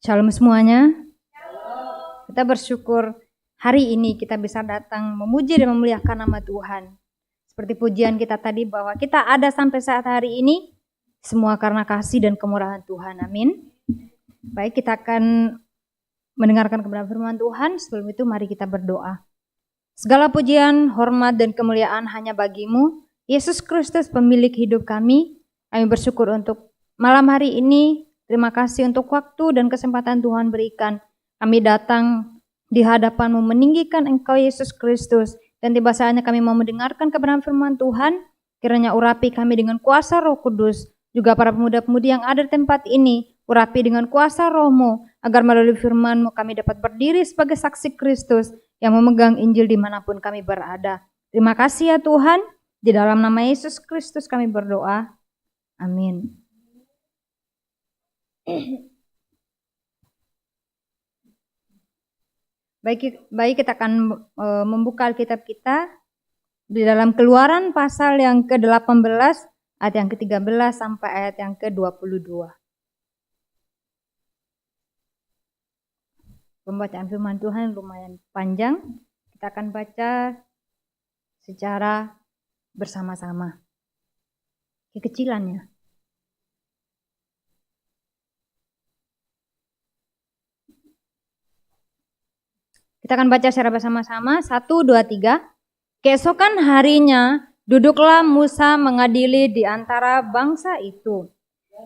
Shalom semuanya. Kita bersyukur hari ini kita bisa datang memuji dan memuliakan nama Tuhan. Seperti pujian kita tadi bahwa kita ada sampai saat hari ini semua karena kasih dan kemurahan Tuhan. Amin. Baik, kita akan mendengarkan kebenaran firman Tuhan. Sebelum itu mari kita berdoa. Segala pujian, hormat dan kemuliaan hanya bagimu, Yesus Kristus pemilik hidup kami. Kami bersyukur untuk malam hari ini. Terima kasih untuk waktu dan kesempatan Tuhan berikan. Kami datang di hadapan-Mu meninggikan Engkau Yesus Kristus. Dan tiba saatnya kami mau mendengarkan kebenaran firman Tuhan. Kiranya urapi kami dengan kuasa Roh Kudus. Juga para pemuda-pemudi yang ada di tempat ini. Urapi dengan kuasa Roh-Mu. Agar melalui firman-Mu kami dapat berdiri sebagai saksi Kristus. Yang memegang Injil dimanapun kami berada. Terima kasih ya Tuhan. Di dalam nama Yesus Kristus kami berdoa. Amin. Baik, kita akan membuka Alkitab kita di dalam Keluaran pasal yang ke-18 ayat yang ke-13 sampai ayat yang ke-22. Pembacaan firman Tuhan lumayan panjang. Kita akan baca secara bersama-sama. Kekecilannya. Kita akan baca secara bersama-sama. 1, 2, 3. Keesokan harinya, duduklah Musa mengadili di antara bangsa itu.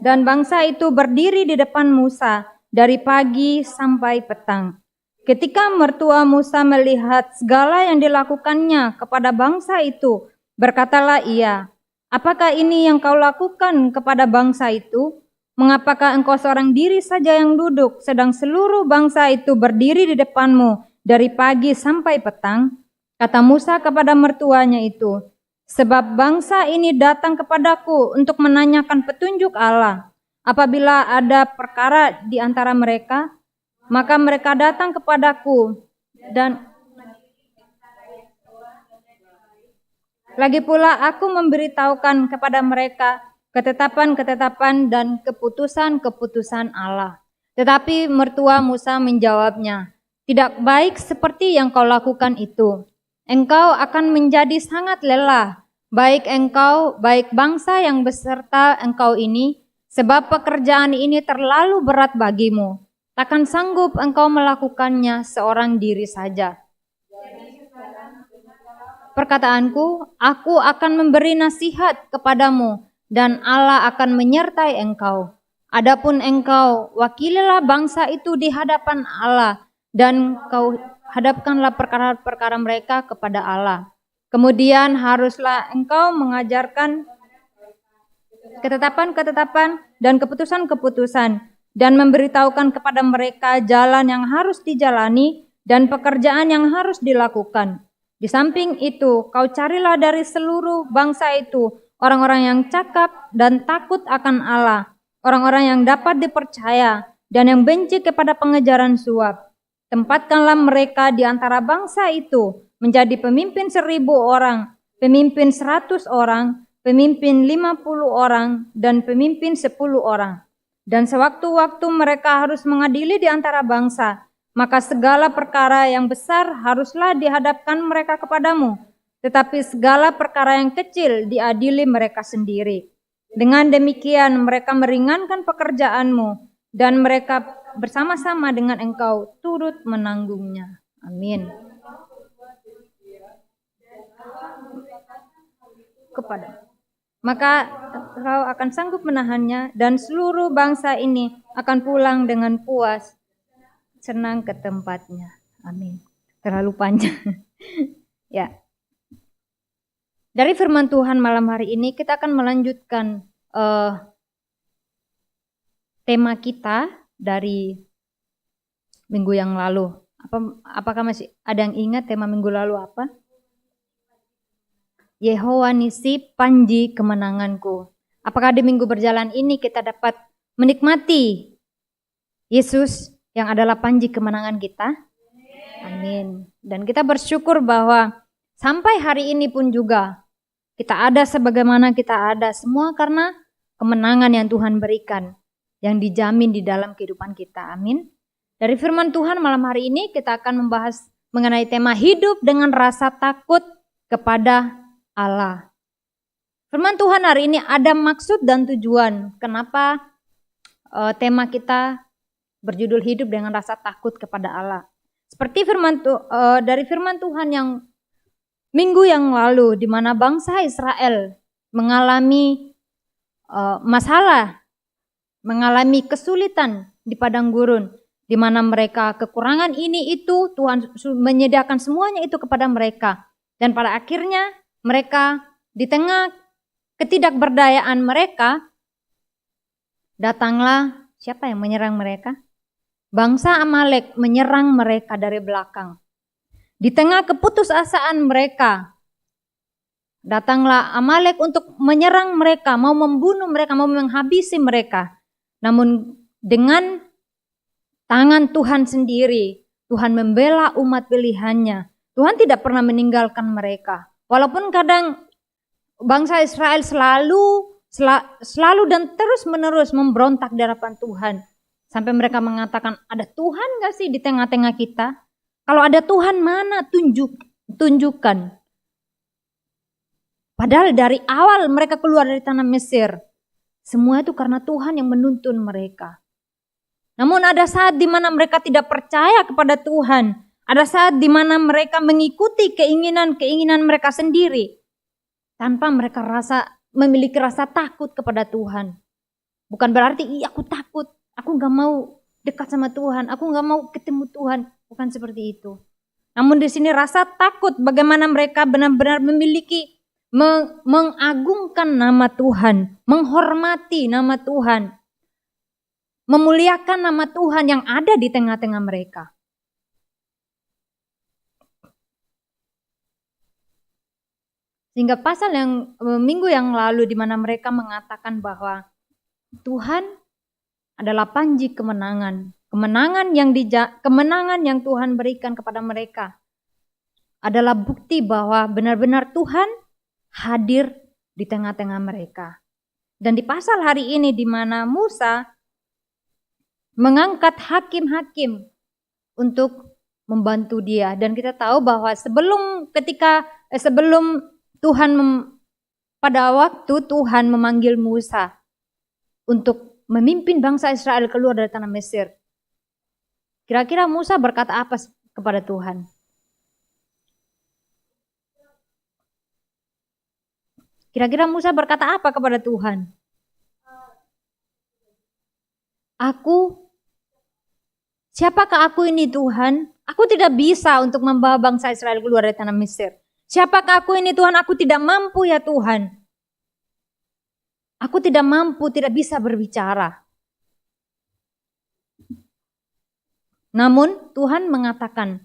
Dan bangsa itu berdiri di depan Musa dari pagi sampai petang. Ketika mertua Musa melihat segala yang dilakukannya kepada bangsa itu, berkatalah ia, apakah ini yang kau lakukan kepada bangsa itu? Mengapakah engkau seorang diri saja yang duduk, sedang seluruh bangsa itu berdiri di depanmu dari pagi sampai petang? Kata Musa kepada mertuanya itu, sebab bangsa ini datang kepadaku untuk menanyakan petunjuk Allah. Apabila ada perkara di antara mereka, maka mereka datang kepadaku dan lagi pula aku memberitahukan kepada mereka ketetapan-ketetapan dan keputusan-keputusan Allah. Tetapi mertua Musa menjawabnya, tidak baik seperti yang kau lakukan itu. Engkau akan menjadi sangat lelah, baik engkau, baik bangsa yang beserta engkau ini, sebab pekerjaan ini terlalu berat bagimu. Takkan sanggup engkau melakukannya seorang diri saja. Perkataanku, aku akan memberi nasihat kepadamu dan Allah akan menyertai engkau. Adapun engkau, wakililah bangsa itu di hadapan Allah dan kau hadapkanlah perkara-perkara mereka kepada Allah. Kemudian haruslah engkau mengajarkan ketetapan-ketetapan dan keputusan-keputusan dan memberitahukan kepada mereka jalan yang harus dijalani dan pekerjaan yang harus dilakukan. Di samping itu, kau carilah dari seluruh bangsa itu orang-orang yang cakap dan takut akan Allah, orang-orang yang dapat dipercaya dan yang benci kepada pengejaran suap. Tempatkanlah mereka di antara bangsa itu menjadi pemimpin 1.000 orang, pemimpin 100 orang, pemimpin 50 orang, dan pemimpin 10 orang. Dan sewaktu-waktu mereka harus mengadili di antara bangsa, maka segala perkara yang besar haruslah dihadapkan mereka kepadamu, tetapi segala perkara yang kecil diadili mereka sendiri. Dengan demikian mereka meringankan pekerjaanmu, dan mereka bersama-sama dengan engkau turut menanggungnya. Amin. Kepada maka kau akan sanggup menahannya dan seluruh bangsa ini akan pulang dengan puas, senang ke tempatnya. Amin. Terlalu panjang. Ya. Dari firman Tuhan malam hari ini kita akan melanjutkan tema kita dari minggu yang lalu. Apakah masih ada yang ingat tema minggu lalu apa? Yehowa Nisi, panji kemenanganku. Apakah di minggu berjalan ini kita dapat menikmati Yesus yang adalah panji kemenangan kita? Amin. Dan kita bersyukur bahwa sampai hari ini pun juga Kita ada sebagaimana kita ada, semua karena kemenangan yang Tuhan berikan, yang dijamin di dalam kehidupan kita. Amin. Dari firman Tuhan malam hari ini kita akan membahas mengenai tema hidup dengan rasa takut kepada Allah. Firman Tuhan hari ini ada maksud dan tujuan. Kenapa tema kita berjudul hidup dengan rasa takut kepada Allah. Seperti dari firman Tuhan yang minggu yang lalu, di mana bangsa Israel mengalami masalah, mengalami kesulitan di padang gurun, di mana mereka kekurangan ini itu, Tuhan menyediakan semuanya itu kepada mereka. Dan pada akhirnya mereka di tengah ketidakberdayaan mereka, datanglah siapa yang menyerang mereka? Bangsa Amalek menyerang mereka dari belakang. Di tengah keputusasaan mereka, datanglah Amalek untuk menyerang mereka, mau membunuh mereka, mau menghabisi mereka. Namun dengan tangan Tuhan sendiri, Tuhan membela umat pilihannya. Tuhan tidak pernah meninggalkan mereka. Walaupun kadang bangsa Israel selalu dan terus-menerus memberontak di hadapan Tuhan. Sampai mereka mengatakan, ada Tuhan gak sih di tengah-tengah kita? Kalau ada Tuhan mana? Tunjukkan. Padahal dari awal mereka keluar dari tanah Mesir, semua itu karena Tuhan yang menuntun mereka. Namun ada saat di mana mereka tidak percaya kepada Tuhan. Ada saat di mana mereka mengikuti keinginan-keinginan mereka sendiri. Tanpa mereka memiliki rasa takut kepada Tuhan. Bukan berarti, aku takut. Aku gak mau dekat sama Tuhan, aku gak mau ketemu Tuhan. Bukan seperti itu. Namun di sini rasa takut bagaimana mereka benar-benar memiliki, mengagungkan nama Tuhan, menghormati nama Tuhan, memuliakan nama Tuhan yang ada di tengah-tengah mereka. Sehingga pasal yang minggu yang lalu di mana mereka mengatakan bahwa Tuhan adalah panji kemenangan. Kemenangan yang Tuhan berikan kepada mereka adalah bukti bahwa benar-benar Tuhan hadir di tengah-tengah mereka. Dan di pasal hari ini di mana Musa mengangkat hakim-hakim untuk membantu dia. Dan kita tahu bahwa sebelum Tuhan pada waktu Tuhan memanggil Musa untuk memimpin bangsa Israel keluar dari tanah Mesir. Kira-kira Musa berkata apa kepada Tuhan? Kira-kira Musa berkata apa kepada Tuhan? Siapakah aku ini Tuhan? Aku tidak bisa untuk membawa bangsa Israel keluar dari tanah Mesir. Siapakah aku ini Tuhan? Aku tidak mampu ya Tuhan. Aku tidak mampu, tidak bisa berbicara. Namun Tuhan mengatakan,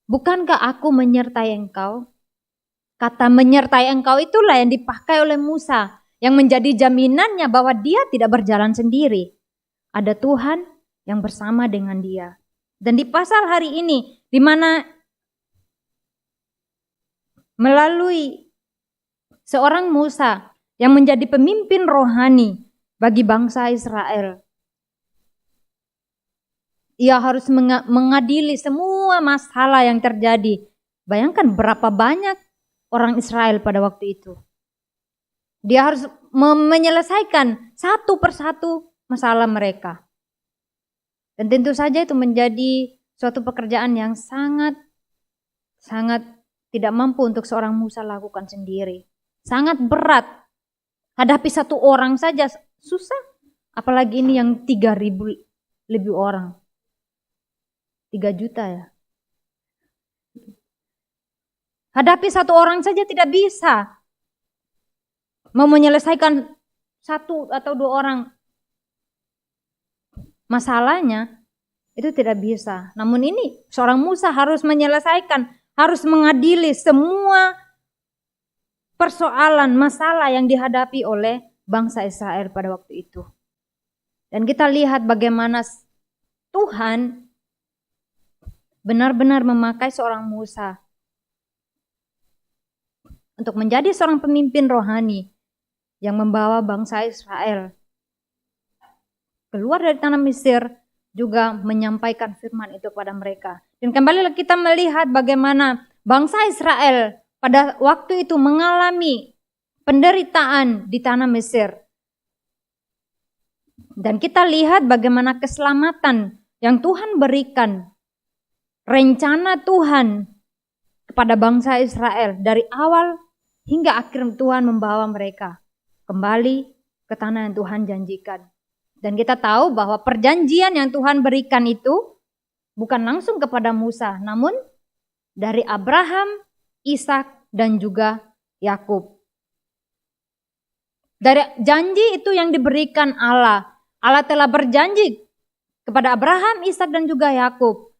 bukankah aku menyertai engkau? Kata menyertai engkau itulah yang dipakai oleh Musa, yang menjadi jaminannya bahwa dia tidak berjalan sendiri. Ada Tuhan yang bersama dengan dia. Dan di pasal hari ini, di mana melalui seorang Musa yang menjadi pemimpin rohani bagi bangsa Israel. Ia harus mengadili semua masalah yang terjadi. Bayangkan berapa banyak orang Israel pada waktu itu. Dia harus menyelesaikan satu persatu masalah mereka. Dan tentu saja itu menjadi suatu pekerjaan yang sangat tidak mampu untuk seorang Musa lakukan sendiri. Sangat berat. Hadapi satu orang saja susah, apalagi ini yang 3.000 lebih orang. 3 juta ya. Hadapi satu orang saja tidak bisa. Mau menyelesaikan 1 atau 2 orang masalahnya, itu tidak bisa. Namun ini seorang Musa harus menyelesaikan, harus mengadili semua persoalan, masalah yang dihadapi oleh bangsa Israel pada waktu itu. Dan kita lihat bagaimana Tuhan benar-benar memakai seorang Musa untuk menjadi seorang pemimpin rohani yang membawa bangsa Israel keluar dari tanah Mesir, juga menyampaikan firman itu pada mereka. Dan kembali kita melihat bagaimana bangsa Israel pada waktu itu mengalami penderitaan di tanah Mesir. Dan kita lihat bagaimana keselamatan yang Tuhan berikan, rencana Tuhan kepada bangsa Israel dari awal hingga akhir. Tuhan membawa mereka kembali ke tanah yang Tuhan janjikan. Dan kita tahu bahwa perjanjian yang Tuhan berikan itu bukan langsung kepada Musa, namun dari Abraham, Ishak, dan juga Yakub. Dari janji itu yang diberikan Allah. Allah telah berjanji kepada Abraham, Ishak, dan juga Yakub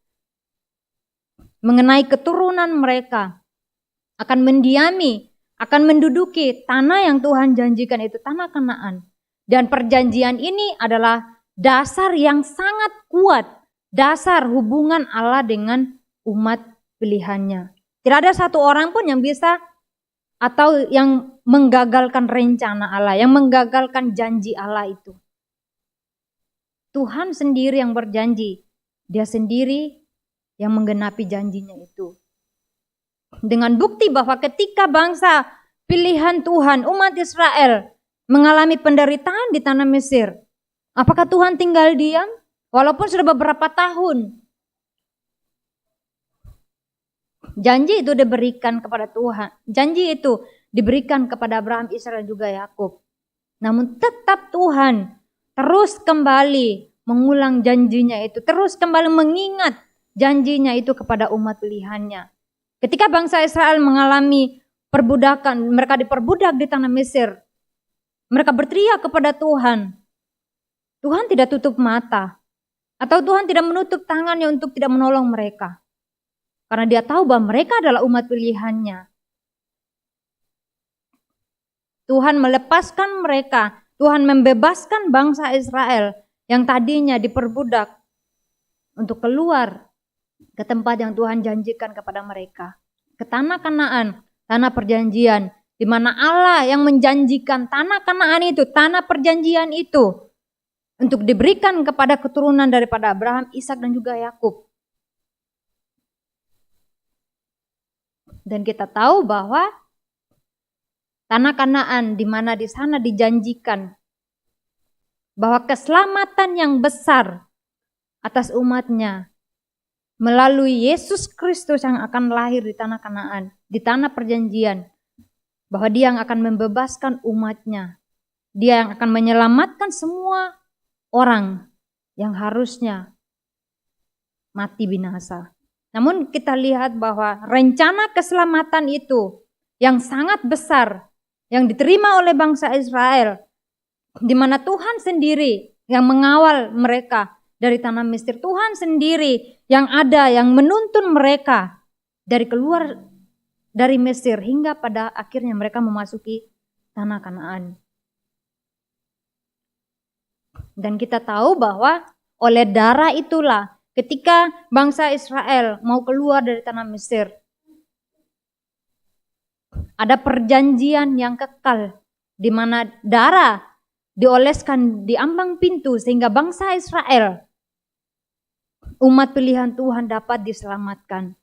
mengenai keturunan mereka akan mendiami, akan menduduki tanah yang Tuhan janjikan, itu tanah Kanaan. Dan perjanjian ini adalah dasar yang sangat kuat, dasar hubungan Allah dengan umat pilihannya. Tidak ada satu orang pun yang bisa atau yang menggagalkan rencana Allah, yang menggagalkan janji Allah itu. Tuhan sendiri yang berjanji, Dia sendiri yang menggenapi janjinya itu. Dengan bukti bahwa ketika bangsa pilihan Tuhan, umat Israel, mengalami penderitaan di tanah Mesir, apakah Tuhan tinggal diam? Walaupun sudah beberapa tahun. Janji itu diberikan kepada Tuhan. Janji itu diberikan kepada Abraham, Israel, juga Yakub. Namun tetap Tuhan terus kembali mengulang janjinya itu, terus kembali mengingat janjinya itu kepada umat pilihannya. Ketika bangsa Israel mengalami perbudakan, mereka diperbudak di tanah Mesir, mereka berteriak kepada Tuhan. Tuhan tidak tutup mata, atau Tuhan tidak menutup tangannya untuk tidak menolong mereka. Karena Dia tahu bahwa mereka adalah umat pilihannya. Tuhan melepaskan mereka, Tuhan membebaskan bangsa Israel yang tadinya diperbudak untuk keluar ke tempat yang Tuhan janjikan kepada mereka. Ke tanah Kanaan, tanah perjanjian, di mana Allah yang menjanjikan tanah Kanaan itu, tanah perjanjian itu, untuk diberikan kepada keturunan daripada Abraham, Ishak, dan juga Yakub. Dan kita tahu bahwa tanah Kanaan di mana di sana dijanjikan bahwa keselamatan yang besar atas umatnya melalui Yesus Kristus yang akan lahir di tanah Kanaan, di tanah perjanjian, bahwa Dia yang akan membebaskan umatnya, Dia yang akan menyelamatkan semua orang yang harusnya mati binasa. Namun kita lihat bahwa rencana keselamatan itu yang sangat besar yang diterima oleh bangsa Israel, di mana Tuhan sendiri yang mengawal mereka dari tanah Mesir, Tuhan sendiri yang ada yang menuntun mereka dari keluar dari Mesir hingga pada akhirnya mereka memasuki tanah Kanaan. Dan kita tahu bahwa oleh darah itulah ketika bangsa Israel mau keluar dari tanah Mesir, ada perjanjian yang kekal di mana darah dioleskan di ambang pintu sehingga bangsa Israel, umat pilihan Tuhan, dapat diselamatkan.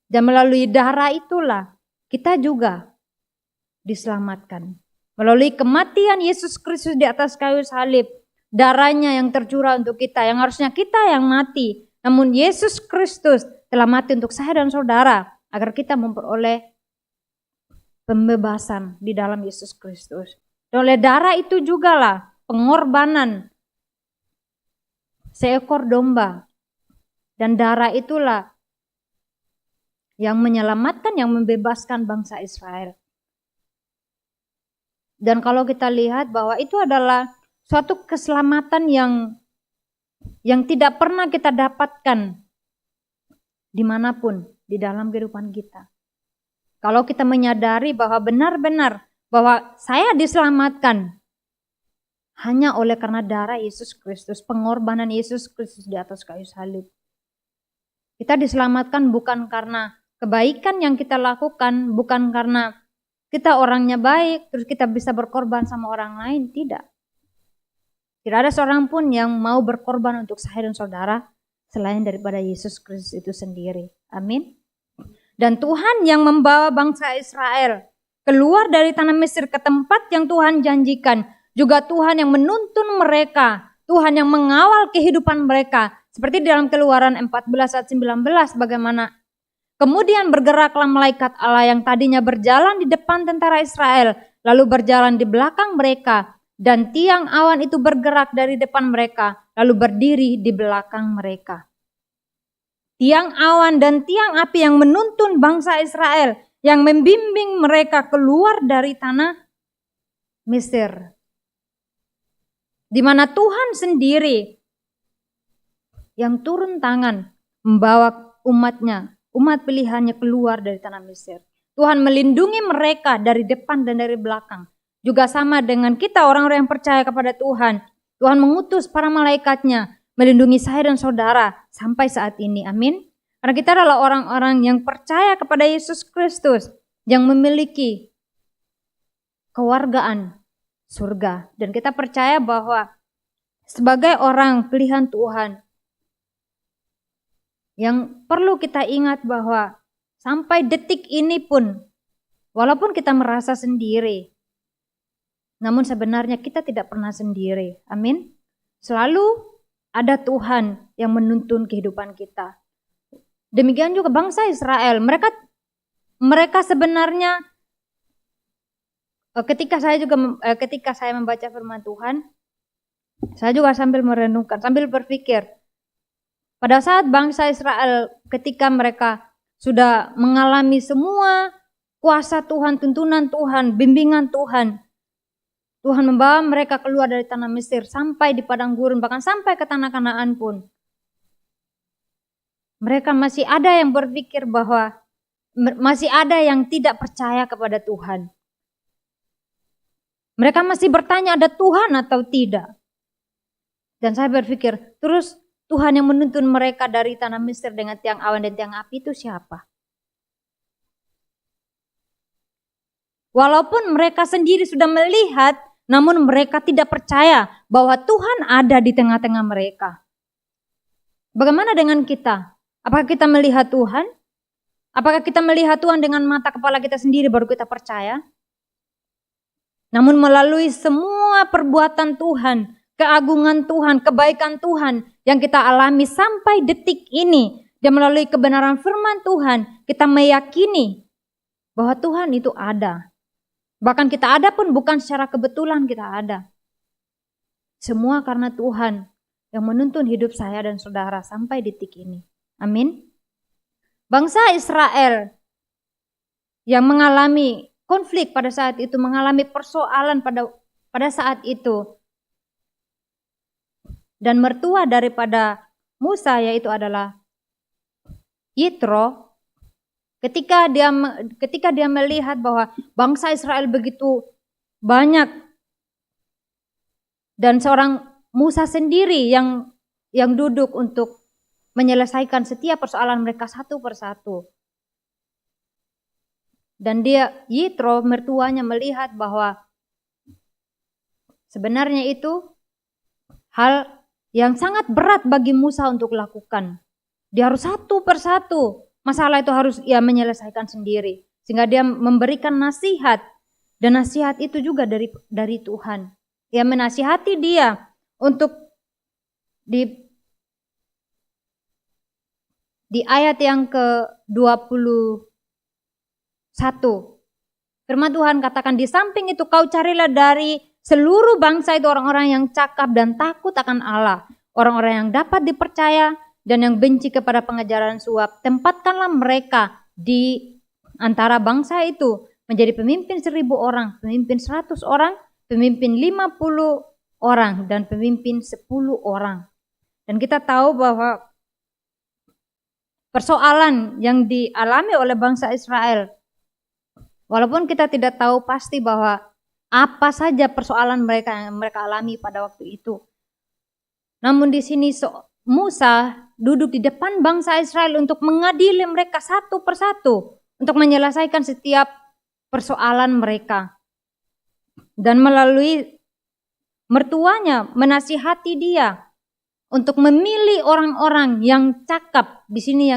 Dan melalui darah itulah kita juga diselamatkan. Melalui kematian Yesus Kristus di atas kayu salib, darahnya yang tercurah untuk kita, yang harusnya kita yang mati. Namun Yesus Kristus telah mati untuk saya dan saudara, agar kita memperoleh pembebasan di dalam Yesus Kristus. Dan oleh darah itu jugalah pengorbanan seekor domba. Dan darah itulah yang menyelamatkan, yang membebaskan bangsa Israel. Dan kalau kita lihat bahwa itu adalah suatu keselamatan yang tidak pernah kita dapatkan dimanapun di dalam kehidupan kita. Kalau kita menyadari bahwa benar-benar bahwa saya diselamatkan hanya oleh karena darah Yesus Kristus, pengorbanan Yesus Kristus di atas kayu salib. Kita diselamatkan bukan karena kebaikan yang kita lakukan bukan karena kita orangnya baik, terus kita bisa berkorban sama orang lain, tidak. Tidak ada seorang pun yang mau berkorban untuk saya dan saudara selain daripada Yesus Kristus itu sendiri. Amin. Dan Tuhan yang membawa bangsa Israel keluar dari tanah Mesir ke tempat yang Tuhan janjikan. Juga Tuhan yang menuntun mereka, Tuhan yang mengawal kehidupan mereka. Seperti dalam Keluaran 14 ayat 19 bagaimana. Kemudian bergeraklah malaikat Allah yang tadinya berjalan di depan tentara Israel, lalu berjalan di belakang mereka. Dan tiang awan itu bergerak dari depan mereka, lalu berdiri di belakang mereka. Tiang awan dan tiang api yang menuntun bangsa Israel, yang membimbing mereka keluar dari tanah Mesir. Di mana Tuhan sendiri yang turun tangan membawa umatnya, umat pilihannya keluar dari tanah Mesir. Tuhan melindungi mereka dari depan dan dari belakang. Juga sama dengan kita orang-orang yang percaya kepada Tuhan. Tuhan mengutus para malaikatnya melindungi saya dan saudara sampai saat ini. Amin. Karena kita adalah orang-orang yang percaya kepada Yesus Kristus, yang memiliki kewargaan surga. Dan kita percaya bahwa sebagai orang pilihan Tuhan, yang perlu kita ingat bahwa sampai detik ini pun, walaupun kita merasa sendiri, namun sebenarnya kita tidak pernah sendiri. Amin. Selalu ada Tuhan yang menuntun kehidupan kita. Demikian juga bangsa Israel. Mereka sebenarnya ketika saya membaca firman Tuhan, saya juga sambil merenungkan, sambil berpikir. Pada saat bangsa Israel ketika mereka sudah mengalami semua kuasa Tuhan, tuntunan Tuhan, bimbingan Tuhan, Tuhan membawa mereka keluar dari tanah Mesir sampai di padang gurun, bahkan sampai ke tanah Kanaan pun. Mereka masih ada yang berpikir bahwa masih ada yang tidak percaya kepada Tuhan. Mereka masih bertanya ada Tuhan atau tidak. Dan saya berpikir, terus Tuhan yang menuntun mereka dari tanah Mesir dengan tiang awan dan tiang api itu siapa? Walaupun mereka sendiri sudah melihat, namun mereka tidak percaya bahwa Tuhan ada di tengah-tengah mereka. Bagaimana dengan kita? Apakah kita melihat Tuhan? Apakah kita melihat Tuhan dengan mata kepala kita sendiri baru kita percaya? Namun melalui semua perbuatan Tuhan, keagungan Tuhan, kebaikan Tuhan yang kita alami sampai detik ini, dan melalui kebenaran firman Tuhan, kita meyakini bahwa Tuhan itu ada. Bahkan kita ada pun bukan secara kebetulan kita ada. Semua karena Tuhan yang menuntun hidup saya dan saudara sampai detik ini. Amin. Bangsa Israel yang mengalami konflik pada saat itu, mengalami persoalan pada saat itu. Dan mertua daripada Musa yaitu adalah Yitro. Ketika dia melihat bahwa bangsa Israel begitu banyak dan seorang Musa sendiri yang duduk untuk menyelesaikan setiap persoalan mereka satu persatu. Dan Yitro mertuanya melihat bahwa sebenarnya itu hal yang sangat berat bagi Musa untuk lakukan. Dia harus satu persatu. Masalah itu harus ia menyelesaikan sendiri. Sehingga dia memberikan nasihat. Dan nasihat itu juga dari Tuhan. Ia menasihati dia untuk di ayat yang ke-21. Firman Tuhan katakan, di samping itu kau carilah dari seluruh bangsa itu orang-orang yang cakap dan takut akan Allah. Orang-orang yang dapat dipercaya dan yang benci kepada pengajaran suap. Tempatkanlah mereka di antara bangsa itu menjadi pemimpin 1.000 orang, pemimpin 100 orang, pemimpin 50 orang, dan pemimpin 10 orang. Dan kita tahu bahwa persoalan yang dialami oleh bangsa Israel, walaupun kita tidak tahu pasti bahwa apa saja persoalan mereka yang mereka alami pada waktu itu. Namun di sini Musa duduk di depan bangsa Israel untuk mengadili mereka satu persatu, untuk menyelesaikan setiap persoalan mereka. Dan melalui mertuanya menasihati dia untuk memilih orang-orang yang cakap di sini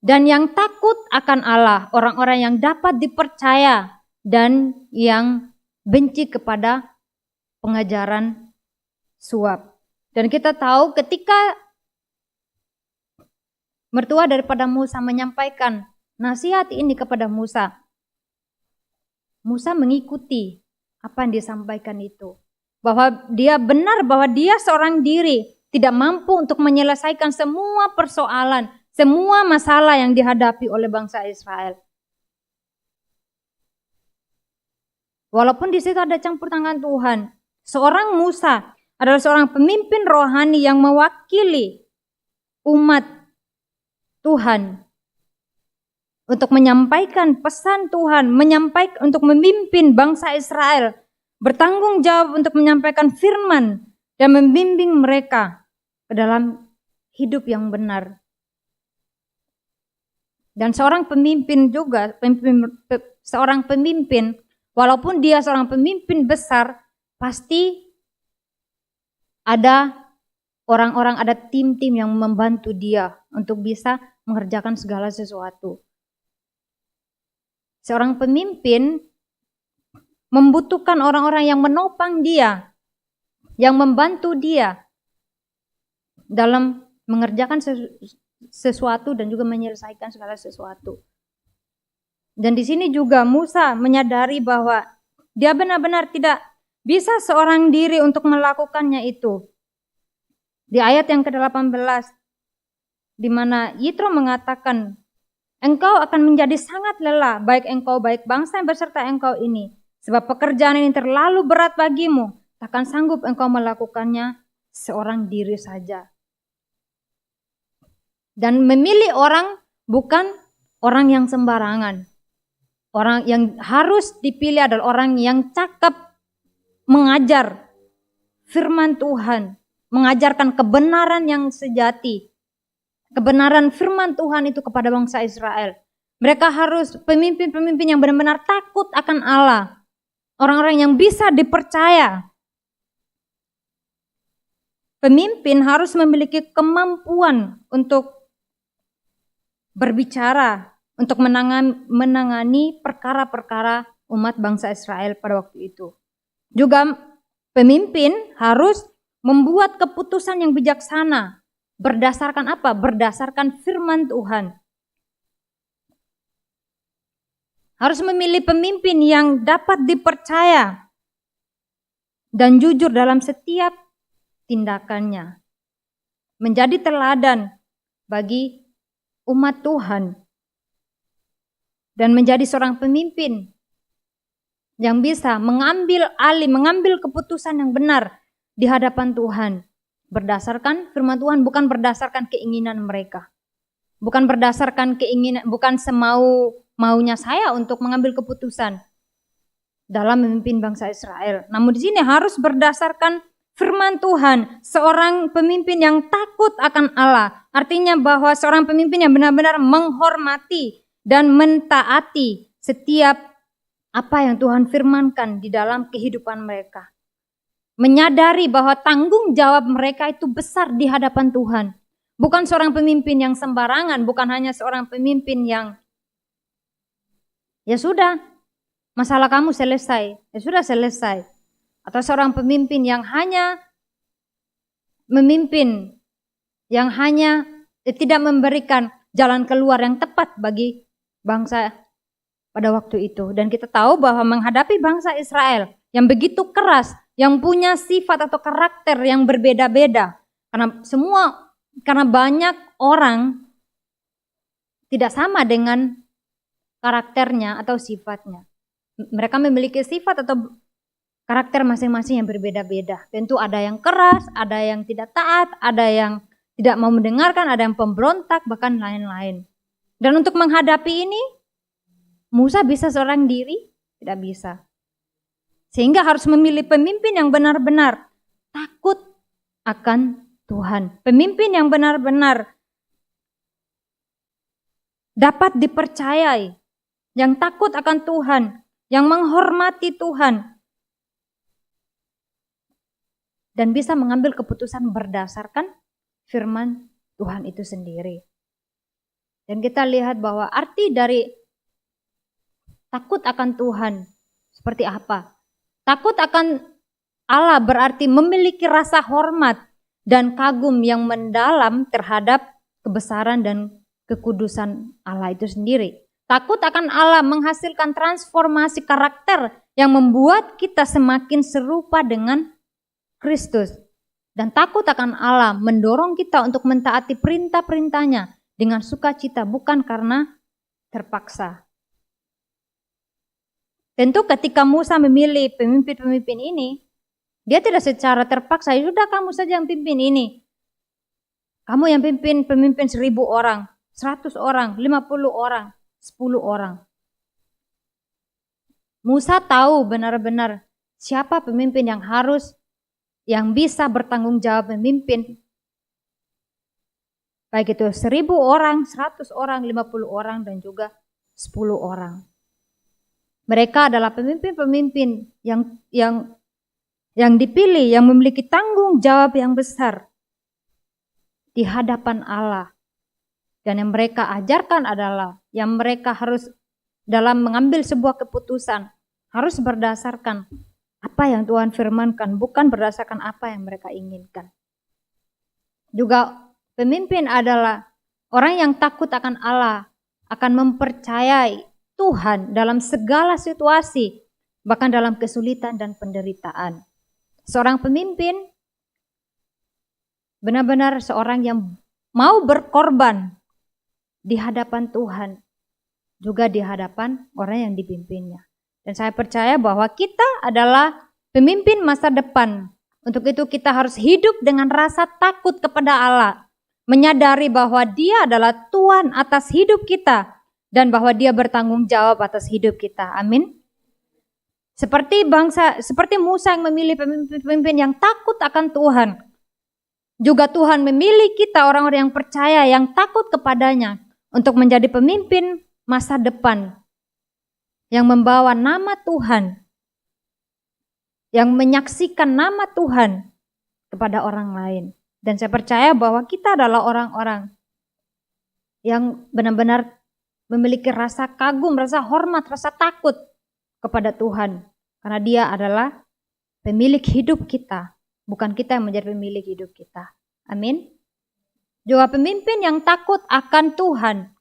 dan yang takut akan Allah, orang-orang yang dapat dipercaya dan yang benci kepada pengajaran suap. Dan kita tahu ketika mertua daripada Musa menyampaikan nasihat ini kepada Musa, Musa mengikuti apa yang disampaikan itu. Bahwa dia benar, bahwa dia seorang diri tidak mampu untuk menyelesaikan semua persoalan, semua masalah yang dihadapi oleh bangsa Israel. Walaupun di situ ada campur tangan Tuhan, seorang Musa adalah seorang pemimpin rohani yang mewakili umat Tuhan untuk menyampaikan pesan Tuhan, untuk memimpin bangsa Israel, bertanggung jawab untuk menyampaikan firman dan membimbing mereka ke dalam hidup yang benar. Dan seorang pemimpin juga, seorang pemimpin, walaupun dia seorang pemimpin besar, pasti ada orang-orang, ada tim-tim yang membantu dia untuk bisa mengerjakan segala sesuatu. Seorang pemimpin membutuhkan orang-orang yang menopang dia, yang membantu dia dalam mengerjakan sesuatu dan juga menyelesaikan segala sesuatu. Dan di sini juga Musa menyadari bahwa dia benar-benar tidak bisa seorang diri untuk melakukannya itu. Di ayat yang ke-18, di mana Yitro mengatakan, engkau akan menjadi sangat lelah, baik engkau, baik bangsa yang berserta engkau ini. Sebab pekerjaan ini terlalu berat bagimu, takkan sanggup engkau melakukannya seorang diri saja. Dan memilih orang bukan orang yang sembarangan. Orang yang harus dipilih adalah orang yang cakap mengajar firman Tuhan, mengajarkan kebenaran yang sejati. Kebenaran firman Tuhan itu kepada bangsa Israel. Mereka harus pemimpin-pemimpin yang benar-benar takut akan Allah. Orang-orang yang bisa dipercaya. Pemimpin harus memiliki kemampuan untuk berbicara, untuk menangani perkara-perkara umat bangsa Israel pada waktu itu. Juga pemimpin harus membuat keputusan yang bijaksana. Berdasarkan apa? Berdasarkan firman Tuhan. Harus memilih pemimpin yang dapat dipercaya dan jujur dalam setiap tindakannya. Menjadi teladan bagi umat Tuhan. Dan menjadi seorang pemimpin yang bisa mengambil keputusan yang benar di hadapan Tuhan. Berdasarkan firman Tuhan, bukan berdasarkan keinginan mereka. Bukan berdasarkan keinginan, bukan maunya saya untuk mengambil keputusan dalam memimpin bangsa Israel. Namun di sini harus berdasarkan firman Tuhan, seorang pemimpin yang takut akan Allah. Artinya bahwa seorang pemimpin yang benar-benar menghormati dan mentaati setiap apa yang Tuhan firmankan di dalam kehidupan mereka. Menyadari bahwa tanggung jawab mereka itu besar di hadapan Tuhan. Bukan seorang pemimpin yang sembarangan, bukan hanya seorang pemimpin yang ya sudah, masalah kamu selesai, ya sudah selesai. Atau seorang pemimpin yang hanya memimpin, yang hanya tidak memberikan jalan keluar yang tepat bagi bangsa pada waktu itu. Dan kita tahu bahwa menghadapi bangsa Israel yang begitu keras, yang punya sifat atau karakter yang berbeda-beda. Karena banyak orang tidak sama dengan karakternya atau sifatnya. Mereka memiliki sifat atau karakter masing-masing yang berbeda-beda. Tentu ada yang keras, ada yang tidak taat, ada yang tidak mau mendengarkan, ada yang pemberontak, bahkan lain-lain. Dan untuk menghadapi ini, Musa bisa seorang diri? Tidak bisa. Sehingga harus memilih pemimpin yang benar-benar takut akan Tuhan. Pemimpin yang benar-benar dapat dipercayai, yang takut akan Tuhan, yang menghormati Tuhan, dan bisa mengambil keputusan berdasarkan firman Tuhan itu sendiri. Dan kita lihat bahwa arti dari takut akan Tuhan seperti apa? Takut akan Allah berarti memiliki rasa hormat dan kagum yang mendalam terhadap kebesaran dan kekudusan Allah itu sendiri. Takut akan Allah menghasilkan transformasi karakter yang membuat kita semakin serupa dengan Kristus. Dan takut akan Allah mendorong kita untuk mentaati perintah-perintahnya dengan sukacita, bukan karena terpaksa. Tentu ketika Musa memilih pemimpin-pemimpin ini, dia tidak secara terpaksa, ya sudah kamu saja yang pimpin ini. Kamu yang pimpin pemimpin 1000 orang, 100 orang, 50 orang, 10 orang. Musa tahu benar-benar siapa pemimpin yang bisa bertanggung jawab memimpin. Baik itu 1000 orang, 100 orang, 50 orang, dan juga 10 orang. Mereka adalah pemimpin-pemimpin yang dipilih, yang memiliki tanggung jawab yang besar di hadapan Allah. Dan yang mereka ajarkan adalah yang mereka harus dalam mengambil sebuah keputusan harus berdasarkan apa yang Tuhan firmankan, bukan berdasarkan apa yang mereka inginkan. Juga pemimpin adalah orang yang takut akan Allah, akan mempercayai Tuhan dalam segala situasi, bahkan dalam kesulitan dan penderitaan. Seorang pemimpin benar-benar seorang yang mau berkorban di hadapan Tuhan, juga di hadapan orang yang dipimpinnya. Dan saya percaya bahwa kita adalah pemimpin masa depan. Untuk itu kita harus hidup dengan rasa takut kepada Allah, menyadari bahwa Dia adalah Tuhan atas hidup kita, dan bahwa Dia bertanggung jawab atas hidup kita. Amin. Seperti Musa yang memilih pemimpin yang takut akan Tuhan. Juga Tuhan memilih kita orang-orang yang percaya, yang takut kepadanya untuk menjadi pemimpin masa depan. Yang membawa nama Tuhan. Yang menyaksikan nama Tuhan kepada orang lain. Dan saya percaya bahwa kita adalah orang-orang yang benar-benar memiliki rasa kagum, rasa hormat, rasa takut kepada Tuhan. Karena Dia adalah pemilik hidup kita, bukan kita yang menjadi pemilik hidup kita. Amin. Juga pemimpin yang takut akan Tuhan.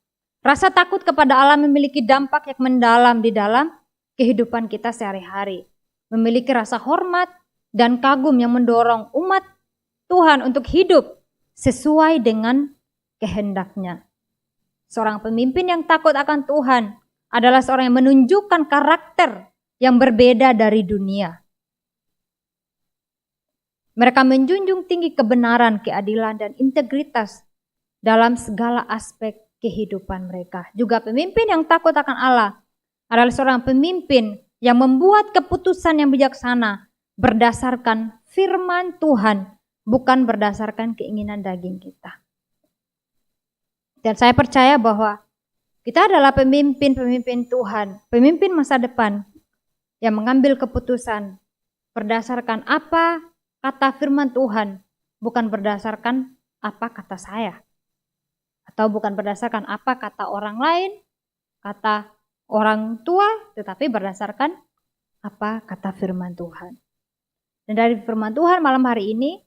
Rasa takut kepada Allah memiliki dampak yang mendalam di dalam kehidupan kita sehari-hari. Memiliki rasa hormat dan kagum yang mendorong umat Tuhan untuk hidup sesuai dengan kehendaknya. Seorang pemimpin yang takut akan Tuhan adalah seorang yang menunjukkan karakter yang berbeda dari dunia. Mereka menjunjung tinggi kebenaran, keadilan, dan integritas dalam segala aspek kehidupan mereka. Juga pemimpin yang takut akan Allah adalah seorang pemimpin yang membuat keputusan yang bijaksana berdasarkan firman Tuhan, bukan berdasarkan keinginan daging kita. Dan saya percaya bahwa kita adalah pemimpin-pemimpin Tuhan, pemimpin masa depan yang mengambil keputusan berdasarkan apa kata firman Tuhan, bukan berdasarkan apa kata saya. Atau bukan berdasarkan apa kata orang lain, kata orang tua, tetapi berdasarkan apa kata firman Tuhan. Dan dari firman Tuhan malam hari ini,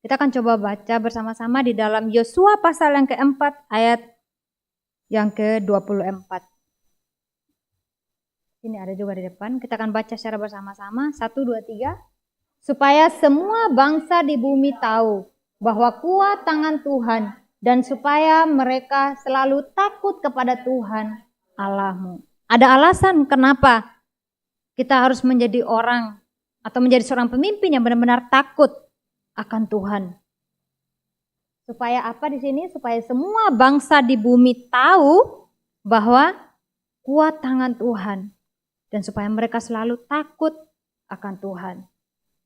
kita akan coba baca bersama-sama di dalam Yosua pasal yang keempat ayat yang ke-24. Ini ada juga di depan. Kita akan baca secara bersama-sama. 1, 2, 3. Supaya semua bangsa di bumi tahu bahwa kuat tangan Tuhan, dan supaya mereka selalu takut kepada Tuhan Allahmu. Ada alasan kenapa kita harus menjadi orang atau menjadi seorang pemimpin yang benar-benar takut akan Tuhan. Supaya apa di sini? Supaya semua bangsa di bumi tahu bahwa kuat tangan Tuhan, dan supaya mereka selalu takut akan Tuhan.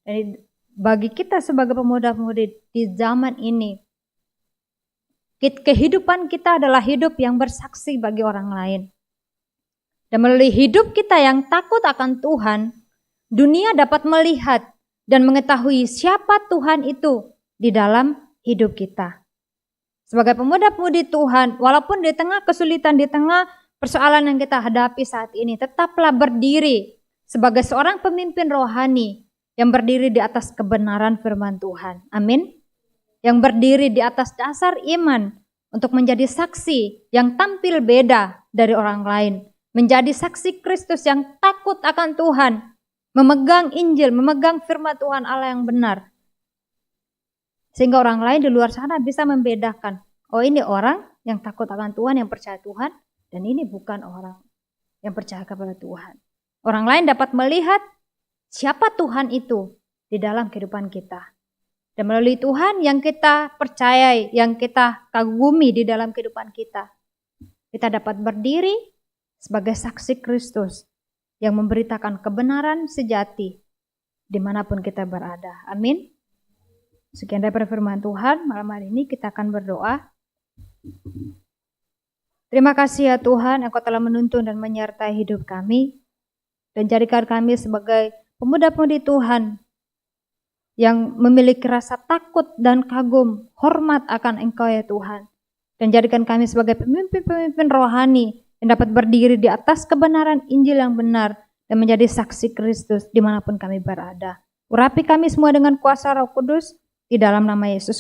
Dan bagi kita sebagai pemuda-pemudi di zaman ini, kehidupan kita adalah hidup yang bersaksi bagi orang lain. Dan melalui hidup kita yang takut akan Tuhan, dunia dapat melihat dan mengetahui siapa Tuhan itu di dalam hidup kita. Sebagai pemuda-pemudi Tuhan, walaupun di tengah kesulitan, di tengah persoalan yang kita hadapi saat ini, tetaplah berdiri sebagai seorang pemimpin rohani yang berdiri di atas kebenaran firman Tuhan. Amin. Yang berdiri di atas dasar iman untuk menjadi saksi yang tampil beda dari orang lain. Menjadi saksi Kristus yang takut akan Tuhan. Memegang Injil, memegang firman Tuhan Allah yang benar. Sehingga orang lain di luar sana bisa membedakan. Oh, ini orang yang takut akan Tuhan, yang percaya Tuhan. Dan ini bukan orang yang percaya kepada Tuhan. Orang lain dapat melihat siapa Tuhan itu di dalam kehidupan kita. Dan melalui Tuhan yang kita percayai, yang kita kagumi di dalam kehidupan kita. Kita dapat berdiri sebagai saksi Kristus yang memberitakan kebenaran sejati dimanapun kita berada. Amin. Sekian dari firman Tuhan, malam hari ini kita akan berdoa. Terima kasih ya Tuhan, Engkau telah menuntun dan menyertai hidup kami. Dan jadikan kami sebagai pemuda-pemudi Tuhan yang memiliki rasa takut dan kagum, hormat akan Engkau ya Tuhan. Dan jadikan kami sebagai pemimpin-pemimpin rohani yang dapat berdiri di atas kebenaran Injil yang benar dan menjadi saksi Kristus dimanapun kami berada. Urapi kami semua dengan kuasa Roh Kudus di dalam nama Yesus